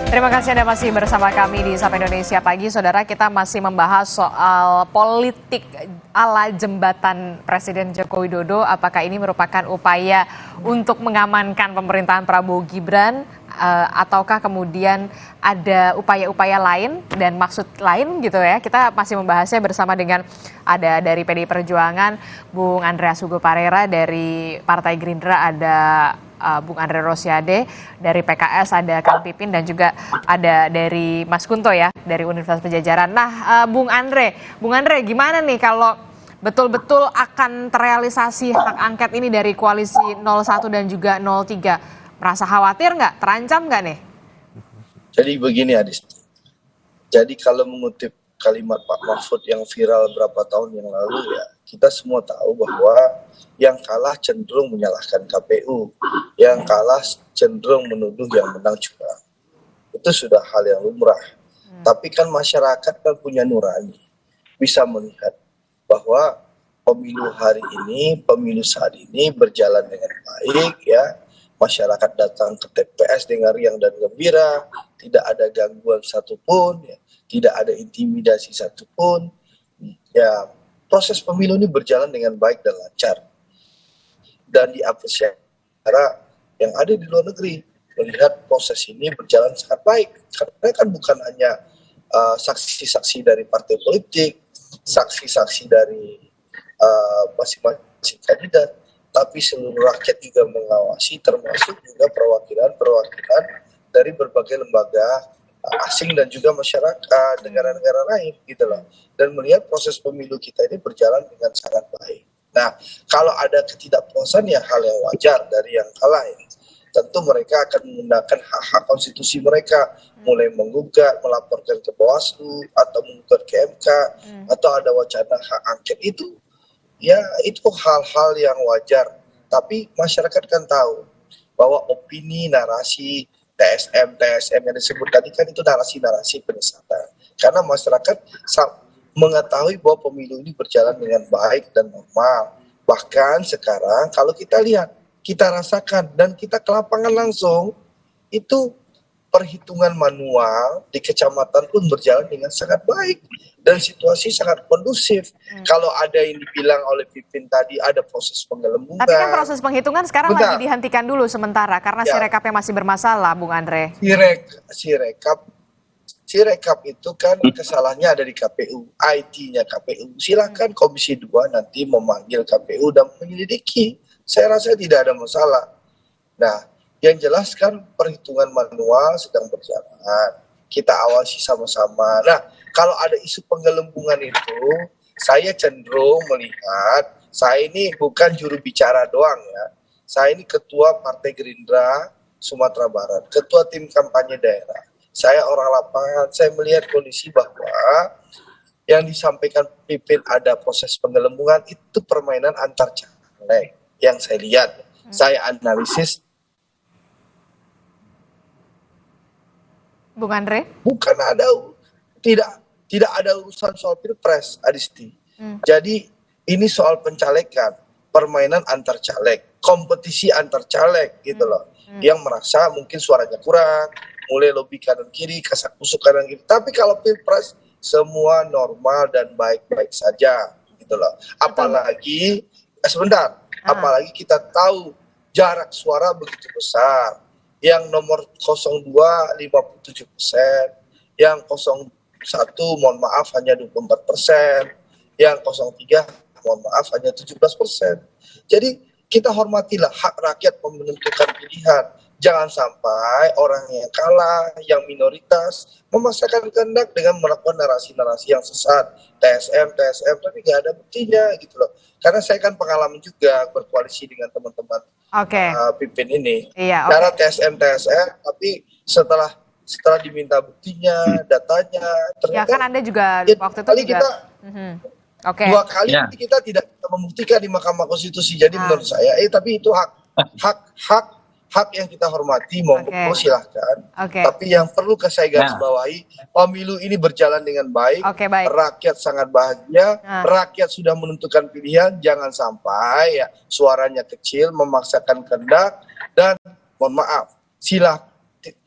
Terima kasih Anda masih bersama kami di Sapa Indonesia Pagi. Saudara, kita masih membahas soal politik ala jembatan Presiden Joko Widodo. Apakah ini merupakan upaya untuk mengamankan pemerintahan Prabowo Gibran? Ataukah kemudian ada upaya-upaya lain dan maksud lain gitu ya. Kita masih membahasnya bersama dengan ada dari PDI Perjuangan, Bung Andreas Hugo Parera, dari Partai Gerindra ada Bung Andre Rosiade, dari PKS ada Kang Pipin, dan juga ada dari Mas Kunto ya, dari Universitas Padjadjaran. Nah, Bung Andre gimana nih kalau betul-betul akan terrealisasi hak angket ini dari koalisi 01 dan juga 03? Merasa khawatir nggak? Terancam nggak nih? Jadi begini Adis, jadi kalau mengutip kalimat Pak Mahfud yang viral berapa tahun yang lalu ya, kita semua tahu bahwa yang kalah cenderung menyalahkan KPU, yang kalah cenderung menuduh yang menang curang. Itu sudah hal yang lumrah. Tapi kan masyarakat kan punya nurani, bisa melihat bahwa pemilu hari ini, pemilu saat ini berjalan dengan baik ya. Masyarakat datang ke TPS dengan riang dan gembira, tidak ada gangguan satupun, ya, tidak ada intimidasi satupun. Ya, proses pemilu ini berjalan dengan baik dan lancar. Dan diapresiasi karena yang ada di luar negeri melihat proses ini berjalan sangat baik. Karena kan bukan hanya saksi-saksi dari partai politik, saksi-saksi dari masing-masing kandidat, tapi seluruh rakyat juga mengawasi, termasuk juga perwakilan-perwakilan dari berbagai lembaga asing dan juga masyarakat negara-negara lain gitu loh. Dan melihat proses pemilu kita ini berjalan dengan sangat baik. Nah, kalau ada ketidakpuasan ya hal yang wajar dari yang kalah ya. Tentu mereka akan menggunakan hak-hak konstitusi mereka, mulai menggugat, melaporkan ke Bawaslu, atau menggugat ke MK, atau ada wacana hak angket itu. Ya itu hal-hal yang wajar, tapi masyarakat kan tahu bahwa opini, narasi, TSM yang disebut tadi kan itu narasi-narasi penyesatan. Karena masyarakat mengetahui bahwa pemilu ini berjalan dengan baik dan normal. Bahkan sekarang kalau kita lihat, kita rasakan dan kita ke lapangan langsung, itu perhitungan manual di kecamatan pun berjalan dengan sangat baik dan situasi sangat kondusif. Kalau ada yang dibilang oleh Pipin tadi ada proses penggelembungan. Tapi kan proses penghitungan sekarang lagi dihentikan dulu sementara karena Sirekapnya masih bermasalah, Bung Andre. Sirekap itu kan kesalahannya ada di KPU, IT-nya KPU. Silakan Komisi 2 nanti memanggil KPU dan menyelidiki. Saya rasa tidak ada masalah. Nah, yang jelas kan perhitungan manual sedang berjalan. Kita awasi sama-sama. Nah, kalau ada isu penggelembungan itu, saya cenderung melihat, saya ini bukan juru bicara doang ya. Saya ini ketua Partai Gerindra Sumatera Barat, ketua tim kampanye daerah. Saya orang lapangan, saya melihat kondisi bahwa yang disampaikan Pipin ada proses penggelembungan itu permainan antar caleg. Yang saya lihat, saya analisis. Bung Andre? Bukan ada, tidak ada urusan soal pilpres, Adisti. Jadi ini soal pencalekan, permainan antar caleg, kompetisi antar caleg gitu loh. Yang merasa mungkin suaranya kurang, mulai lobby kanan kiri, kasak kusuk kanan kiri. Tapi kalau pilpres semua normal dan baik-baik saja gitu loh. Apalagi apalagi kita tahu jarak suara begitu besar. Yang nomor 02 57%, yang 01 mohon maaf hanya 24%, yang 03 mohon maaf hanya 17%. Jadi kita hormatilah hak rakyat menentukan pilihan. Jangan sampai orang yang kalah, yang minoritas memaksakan kehendak dengan melakukan narasi-narasi yang sesat, TSM, tapi nggak ada buktinya gitu loh. Karena saya kan pengalaman juga berkoalisi dengan teman-teman Pipin ini. Cara TSM, tapi setelah diminta buktinya, datanya, ternyata. Ya kan Anda juga waktu itu juga. Dua kali kita tidak membuktikan di Mahkamah Konstitusi. Jadi menurut saya, tapi itu hak yang kita hormati, monggo silahkan. Tapi yang perlu saya garis bawahi, pemilu ini berjalan dengan baik, rakyat sangat bahagia, rakyat sudah menentukan pilihan, jangan sampai ya suaranya kecil memaksakan kehendak dan mohon maaf,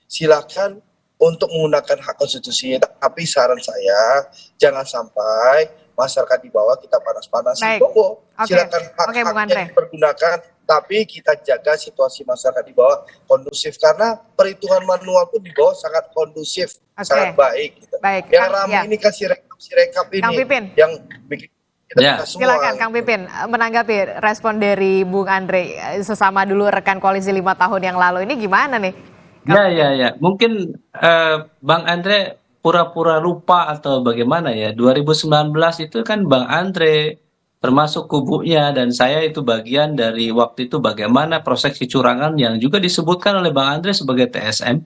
silakan untuk menggunakan hak konstitusi. Tapi saran saya jangan sampai masyarakat di bawah kita panas-panasin. Baik. Monggo, Oke. silakan Oke, Bung Andre. hak-haknya dipergunakan, tapi kita jaga situasi masyarakat di bawah kondusif, karena perhitungan manual pun di bawah sangat kondusif, sangat baik. Gitu. Baik. Yang ramai ini kan si rekap ini, Kang Pipin, yang bikin kita semua. silakan Kang Pipin menanggapi respon dari Bung Andre, sesama dulu rekan koalisi 5 tahun yang lalu, ini gimana nih? Ya. Mungkin Bang Andre pura-pura lupa atau bagaimana ya. 2019 itu kan Bang Andre termasuk kubunya dan saya itu bagian dari waktu itu bagaimana proses kecurangan yang juga disebutkan oleh Bang Andre sebagai TSM.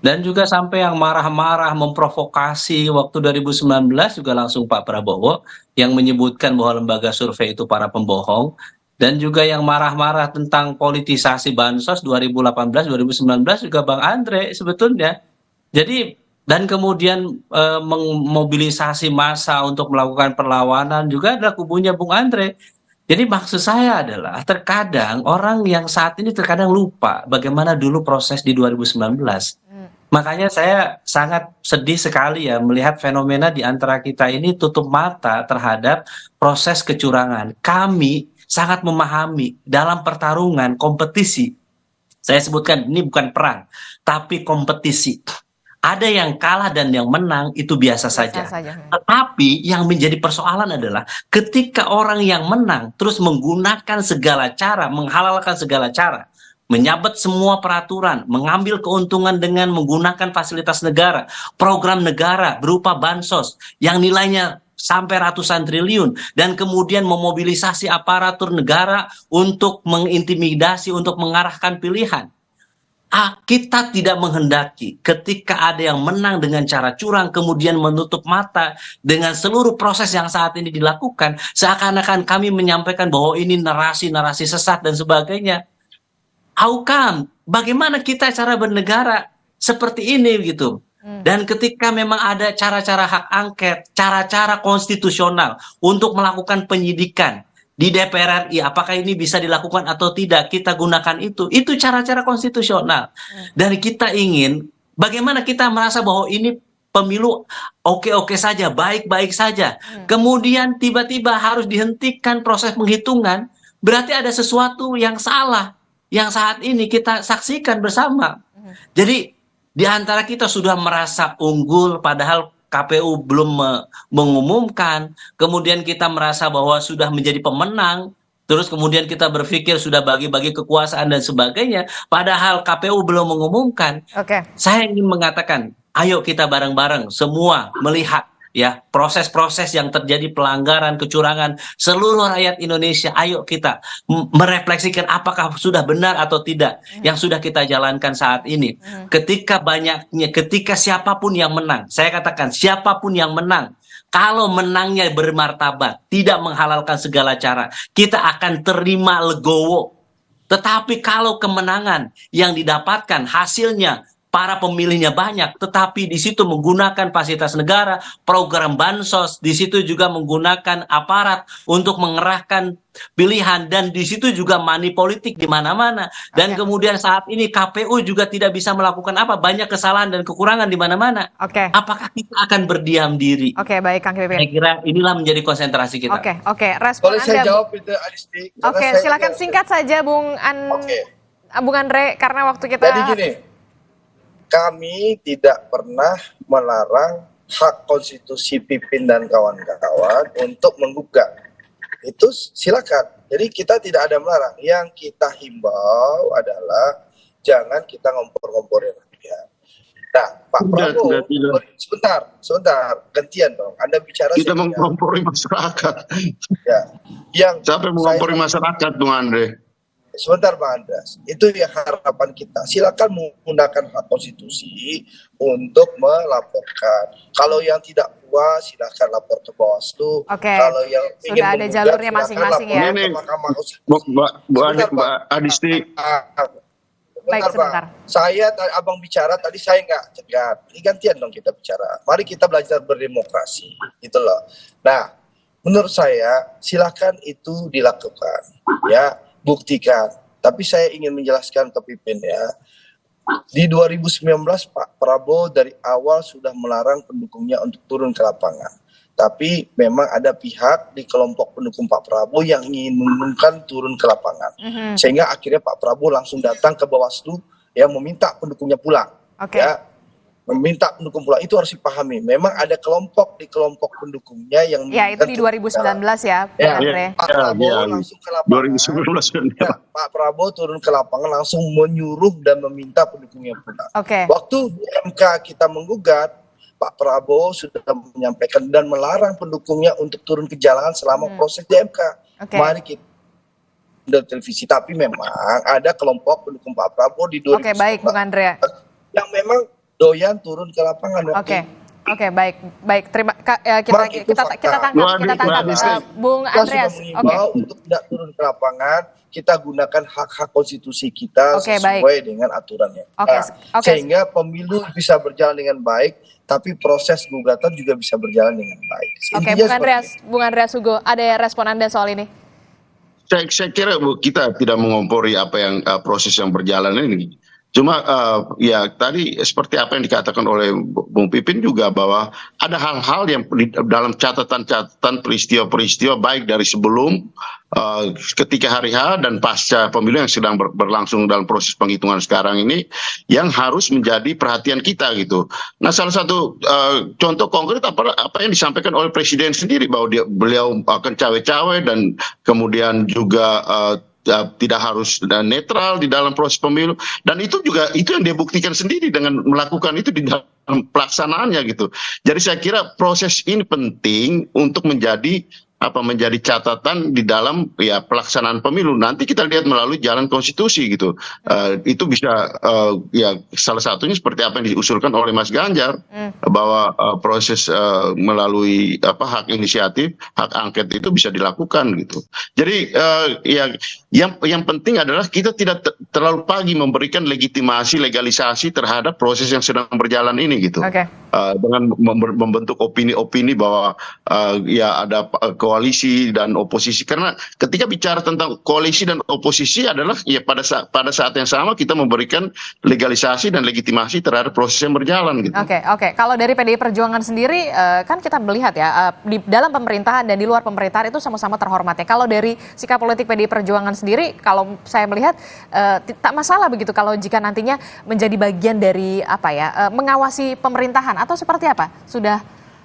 Dan juga sampai yang marah-marah memprovokasi waktu 2019 juga langsung Pak Prabowo yang menyebutkan bahwa lembaga survei itu para pembohong. Dan juga yang marah-marah tentang politisasi bansos 2018-2019 juga Bang Andre sebetulnya. Jadi dan kemudian memobilisasi massa untuk melakukan perlawanan juga adalah kubunya Bung Andre. Jadi maksud saya adalah terkadang orang yang saat ini terkadang lupa bagaimana dulu proses di 2019. Makanya saya sangat sedih sekali ya melihat fenomena di antara kita ini tutup mata terhadap proses kecurangan. Kami sangat memahami dalam pertarungan kompetisi. Saya sebutkan ini bukan perang, tapi kompetisi. Ada yang kalah dan yang menang itu biasa saja. Tetapi yang menjadi persoalan adalah ketika orang yang menang terus menggunakan segala cara, menghalalkan segala cara, menyabet semua peraturan, mengambil keuntungan dengan menggunakan fasilitas negara, program negara berupa bansos yang nilainya sampai ratusan triliun, dan kemudian memobilisasi aparatur negara untuk mengintimidasi, untuk mengarahkan pilihan. Kita tidak menghendaki ketika ada yang menang dengan cara curang, kemudian menutup mata dengan seluruh proses yang saat ini dilakukan, seakan-akan kami menyampaikan bahwa ini narasi-narasi sesat dan sebagainya. How come? Bagaimana kita cara bernegara seperti ini gitu? Dan ketika memang ada cara-cara hak angket, cara-cara konstitusional untuk melakukan penyidikan di DPR RI, apakah ini bisa dilakukan atau tidak, kita gunakan itu cara-cara konstitusional. Dan kita ingin, bagaimana kita merasa bahwa ini pemilu oke-oke saja, baik-baik saja. Kemudian tiba-tiba harus dihentikan proses penghitungan, berarti ada sesuatu yang salah, yang saat ini kita saksikan bersama. Jadi di antara kita sudah merasa unggul padahal KPU belum mengumumkan, kemudian kita merasa bahwa sudah menjadi pemenang, terus kemudian kita berpikir sudah bagi-bagi kekuasaan dan sebagainya, padahal KPU belum mengumumkan. Saya ingin mengatakan, ayo kita bareng-bareng semua melihat ya proses-proses yang terjadi pelanggaran, kecurangan seluruh rakyat Indonesia. Ayo kita merefleksikan apakah sudah benar atau tidak yang sudah kita jalankan saat ini. Ketika siapapun yang menang, saya katakan siapapun yang menang, kalau menangnya bermartabat, tidak menghalalkan segala cara, kita akan terima legowo. Tetapi kalau kemenangan yang didapatkan hasilnya para pemilihnya banyak, tetapi di situ menggunakan fasilitas negara, program bansos, di situ juga menggunakan aparat untuk mengerahkan pilihan, dan di situ juga money politik di mana-mana. Dan kemudian saat ini KPU juga tidak bisa melakukan banyak kesalahan dan kekurangan di mana-mana. Apakah kita akan berdiam diri? Baik Kang Pipin. Saya kira inilah menjadi konsentrasi kita. Respon Boleh Anda. saya jawab itu, Adisti? Silakan singkat saja Bung Andre, karena waktu kita. Jadi gini, kami tidak pernah melarang hak konstitusi Pipin dan kawan-kawan untuk menggugat. Itu silakan. Jadi kita tidak ada melarang. Yang kita himbau adalah jangan kita ngompor-ngomporin rakyat. Nah, Pak Prabowo, sebentar, gantian dong. Anda bicara. Kita mengompori masyarakat. Ya. Siapa yang mengompori masyarakat, Bung Andre? Sebentar Bang Andreas, itu yang harapan kita. Silakan menggunakan hak konstitusi untuk melaporkan. Kalau yang tidak puas, silakan lapor ke Bawaslu. Kalau yang sudah ada jalurnya masing-masing ya. Mbak Adisti. Baik, sebentar. Abang bicara tadi saya nggak cegat. Ini gantian dong kita bicara. Mari kita belajar berdemokrasi, gitu loh. Nah, menurut saya silakan itu dilakukan, ya. Buktikan. Tapi saya ingin menjelaskan ke Pipin ya, Di 2019 Pak Prabowo dari awal sudah melarang pendukungnya untuk turun ke lapangan. Tapi memang ada pihak di kelompok pendukung Pak Prabowo yang ingin mengumumkan turun ke lapangan. Sehingga akhirnya Pak Prabowo langsung datang ke Bawaslu yang meminta pendukungnya pulang. Oke. Ya, meminta pendukung pulang itu harus dipahami. Memang ada kelompok di kelompok pendukungnya yang Ya, itu di 2019 ya, Bang Ya, Andre. Pak Prabowo Ya, langsung ke lapangan. 2019 kan. Ya, Pak Prabowo turun ke lapangan langsung menyuruh dan meminta pendukungnya pulang. Oke. Waktu di MK kita menggugat, Pak Prabowo sudah menyampaikan dan melarang pendukungnya untuk turun ke jalanan selama proses di MK. Oke. Mari kita dari televisi, tapi memang ada kelompok pendukung Pak Prabowo di 2019 Oke, baik Bung Andre. yang memang doyan turun ke lapangan. Oke. Oke, baik. Terima Bang, itu kita fakta. tangkap Bung Kita Andreas. sudah Oke. mengimbau untuk tidak turun ke lapangan. Kita gunakan hak-hak konstitusi kita Oke, sesuai baik. dengan aturannya. Oke, oke. Sehingga pemilu bisa berjalan dengan baik, tapi proses gugatan juga bisa berjalan dengan baik. Oke, Intinya Bung Andreas Hugo, ada respon Anda soal ini? Saya kira Bu, kita tidak mengompori apa yang proses yang berjalan ini. Cuma ya tadi seperti apa yang dikatakan oleh Bung Pipin juga bahwa ada hal-hal yang dalam catatan peristiwa-peristiwa baik dari sebelum ketika hari H dan pasca pemilu yang sedang berlangsung dalam proses penghitungan sekarang ini yang harus menjadi perhatian kita gitu. Nah, salah satu contoh konkret apa yang disampaikan oleh Presiden sendiri bahwa beliau akan cawe-cawe dan kemudian juga tidak harus netral di dalam proses pemilu, dan itu yang dia buktikan sendiri dengan melakukan itu di dalam pelaksanaannya gitu. Jadi saya kira proses ini penting untuk menjadi catatan di dalam ya pelaksanaan pemilu. Nanti kita lihat melalui jalan konstitusi gitu. Itu bisa ya salah satunya seperti apa yang diusulkan oleh Mas Ganjar bahwa proses melalui hak inisiatif, hak angket itu bisa dilakukan gitu. Jadi ya yang penting adalah kita tidak terlalu pagi memberikan legitimasi legalisasi terhadap proses yang sedang berjalan ini gitu. Oke. Dengan membentuk opini-opini bahwa ya ada koalisi dan oposisi, karena ketika bicara tentang koalisi dan oposisi adalah ya pada saat yang sama kita memberikan legalisasi dan legitimasi terhadap proses yang berjalan gitu. Oke. Kalau dari PDI Perjuangan sendiri kan kita melihat ya di dalam pemerintahan dan di luar pemerintahan itu sama-sama terhormat ya. Kalau dari sikap politik PDI Perjuangan sendiri, kalau saya melihat tak masalah begitu kalau jika nantinya menjadi bagian dari mengawasi pemerintahan atau seperti apa? Sudah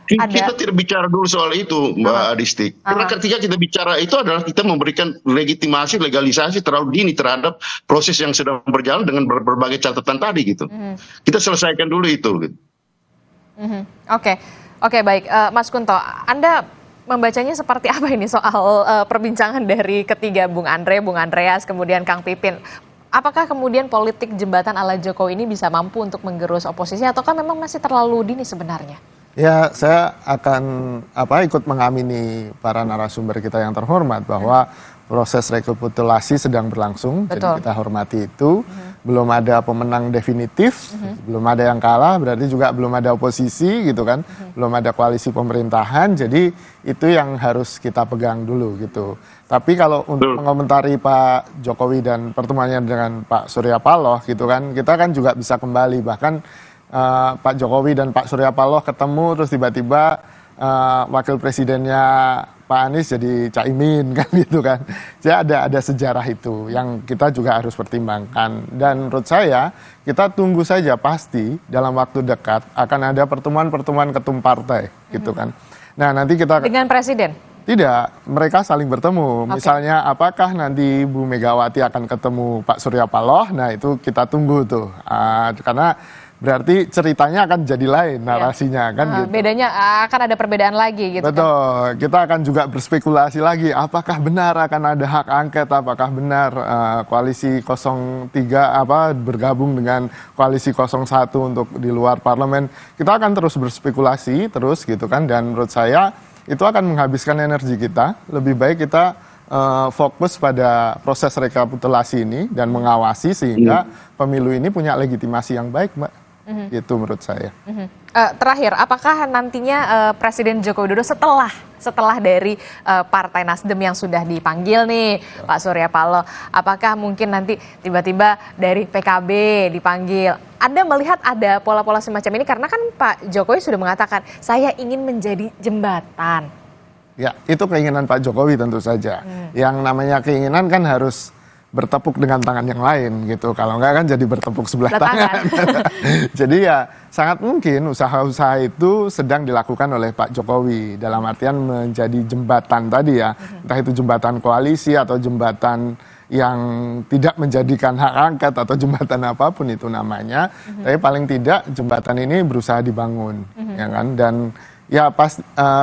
ada. Kita tidak bicara dulu soal itu, Mbak Adisti. Karena ketika kita bicara itu adalah kita memberikan legitimasi, legalisasi terlalu dini terhadap proses yang sedang berjalan dengan berbagai catatan tadi gitu. Kita selesaikan dulu itu. Gitu. Oke, baik. Mas Kunto, Anda membacanya seperti apa ini soal perbincangan dari ketiga Bung Andre, Bung Andreas, kemudian Kang Pipin? Apakah kemudian politik jembatan ala Jokowi ini bisa mampu untuk menggerus oposisi ataukah memang masih terlalu dini sebenarnya? Ya, saya akan ikut mengamini para narasumber kita yang terhormat bahwa proses rekapitulasi sedang berlangsung. Betul. Jadi kita hormati itu. Belum ada pemenang definitif, belum ada yang kalah, berarti juga belum ada oposisi gitu kan, belum ada koalisi pemerintahan. Jadi itu yang harus kita pegang dulu gitu. Tapi kalau untuk mengomentari Pak Jokowi dan pertemuannya dengan Pak Surya Paloh gitu kan, kita kan juga bisa kembali bahkan Pak Jokowi dan Pak Surya Paloh ketemu terus tiba-tiba wakil presidennya Pak Anies jadi Caimin kan gitu kan. Jadi ada sejarah itu yang kita juga harus pertimbangkan. Dan menurut saya kita tunggu saja pasti dalam waktu dekat akan ada pertemuan-pertemuan ketum partai gitu kan. Nah nanti kita dengan presiden? Tidak, mereka saling bertemu. Misalnya apakah nanti Bu Megawati akan ketemu Pak Surya Paloh, nah itu kita tunggu tuh. Karena berarti ceritanya akan jadi lain narasinya kan gitu. Bedanya akan ada perbedaan lagi gitu. Betul, kita akan juga berspekulasi lagi apakah benar akan ada hak angket, apakah benar koalisi 03 bergabung dengan koalisi 01 untuk di luar parlemen. Kita akan terus berspekulasi terus gitu kan, dan menurut saya itu akan menghabiskan energi kita. Lebih baik kita fokus pada proses rekapitulasi ini dan mengawasi sehingga pemilu ini punya legitimasi yang baik, Mbak. Gitu menurut saya. Terakhir, apakah nantinya Presiden Joko Widodo setelah dari Partai Nasdem yang sudah dipanggil nih, Pak Surya Paloh, apakah mungkin nanti tiba-tiba dari PKB dipanggil? Anda melihat ada pola-pola semacam ini karena kan Pak Jokowi sudah mengatakan saya ingin menjadi jembatan. Ya, itu keinginan Pak Jokowi tentu saja. Yang namanya keinginan kan harus bertepuk dengan tangan yang lain gitu. Kalau enggak kan jadi bertepuk sebelah tangan. Jadi ya sangat mungkin usaha-usaha itu sedang dilakukan oleh Pak Jokowi dalam artian menjadi jembatan tadi ya. Entah itu jembatan koalisi atau jembatan yang tidak menjadikan hak angket atau jembatan apapun itu namanya. Tapi paling tidak jembatan ini berusaha dibangun, ya kan? Dan ya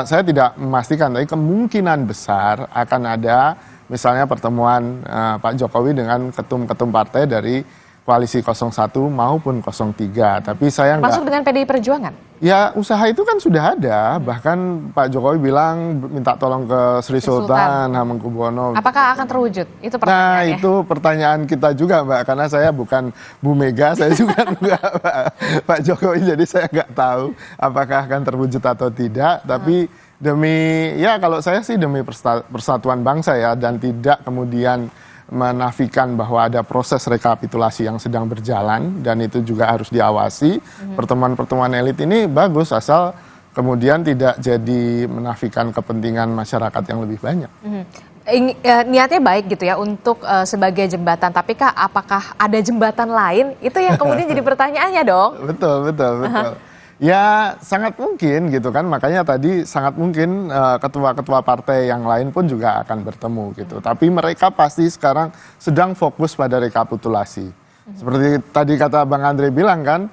saya tidak memastikan, tapi kemungkinan besar akan ada misalnya pertemuan Pak Jokowi dengan ketum-ketum partai dari koalisi 01 maupun 03. Tapi saya nggak. Masuk dengan PDI Perjuangan? Ya, usaha itu kan sudah ada. Bahkan Pak Jokowi bilang minta tolong ke Sri Sultan Hamengkubuwono. Apakah akan terwujud? Itu pertanyaannya. Nah, itu pertanyaan kita juga, Mbak. Karena saya bukan Bu Mega, saya juga juga Pak Jokowi. Jadi saya nggak tahu apakah akan terwujud atau tidak. Tapi kalau saya sih demi persatuan bangsa ya, dan tidak kemudian menafikan bahwa ada proses rekapitulasi yang sedang berjalan dan itu juga harus diawasi. Pertemuan-pertemuan elit ini bagus asal kemudian tidak jadi menafikan kepentingan masyarakat yang lebih banyak. Niatnya baik gitu ya untuk sebagai jembatan, tapi apakah ada jembatan lain? Itu yang kemudian jadi pertanyaannya dong. Betul. Ya sangat mungkin gitu kan, makanya tadi sangat mungkin ketua-ketua partai yang lain pun juga akan bertemu gitu. Tapi mereka pasti sekarang sedang fokus pada rekapitulasi. Seperti tadi kata Bang Andre bilang kan,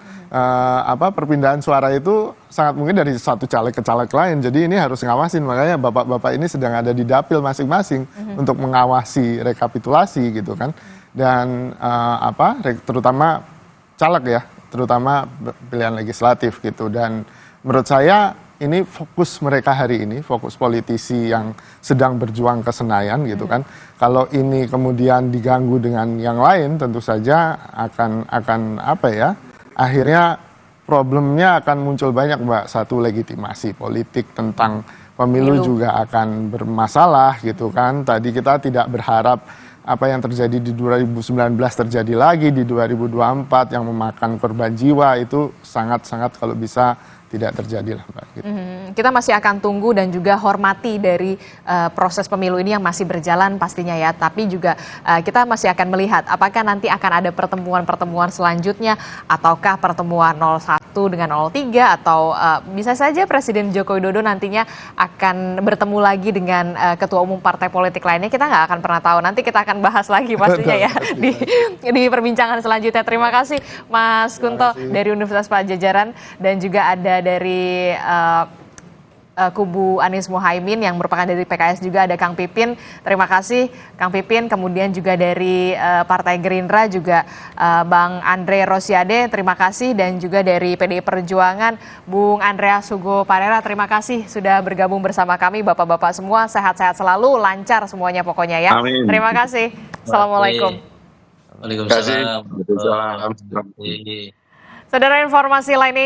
perpindahan suara itu sangat mungkin dari satu caleg ke caleg lain. Jadi ini harus ngawasin, makanya bapak-bapak ini sedang ada di dapil masing-masing untuk mengawasi rekapitulasi gitu kan. Dan terutama caleg ya, terutama pilihan legislatif gitu. Dan menurut saya ini fokus mereka hari ini, fokus politisi yang sedang berjuang ke Senayan gitu kan. Kalau ini kemudian diganggu dengan yang lain, tentu saja akan akhirnya problemnya akan muncul banyak, Mbak. Satu, legitimasi politik tentang pemilu juga akan bermasalah gitu kan. Tadi kita tidak berharap apa yang terjadi di 2019 terjadi lagi di 2024 yang memakan korban jiwa, itu sangat-sangat kalau bisa tidak terjadi lah, Mbak. Gitu. Kita masih akan tunggu dan juga hormati dari proses pemilu ini yang masih berjalan pastinya ya. Tapi juga kita masih akan melihat apakah nanti akan ada pertemuan-pertemuan selanjutnya, ataukah pertemuan 01 dengan 03, atau bisa saja Presiden Joko Widodo nantinya akan bertemu lagi dengan ketua umum partai politik lainnya. Kita nggak akan pernah tahu. Nanti kita akan bahas lagi pastinya ya di perbincangan selanjutnya. Terima kasih Mas Kunto dari Universitas Padjadjaran, dan juga ada dari kubu Anies Muhaimin yang merupakan dari PKS juga ada Kang Pipin. Terima kasih Kang Pipin. Kemudian juga dari Partai Gerindra juga Bang Andre Rosiade, terima kasih. Dan juga dari PDI Perjuangan Bung Andreas Hugo Parera, terima kasih sudah bergabung bersama kami. Bapak-bapak semua sehat-sehat selalu, lancar semuanya pokoknya ya. Amin. Terima kasih. Assalamualaikum. Waalaikumsalam. Terima kasih. Waalaikumsalam. Saudara, informasi lainnya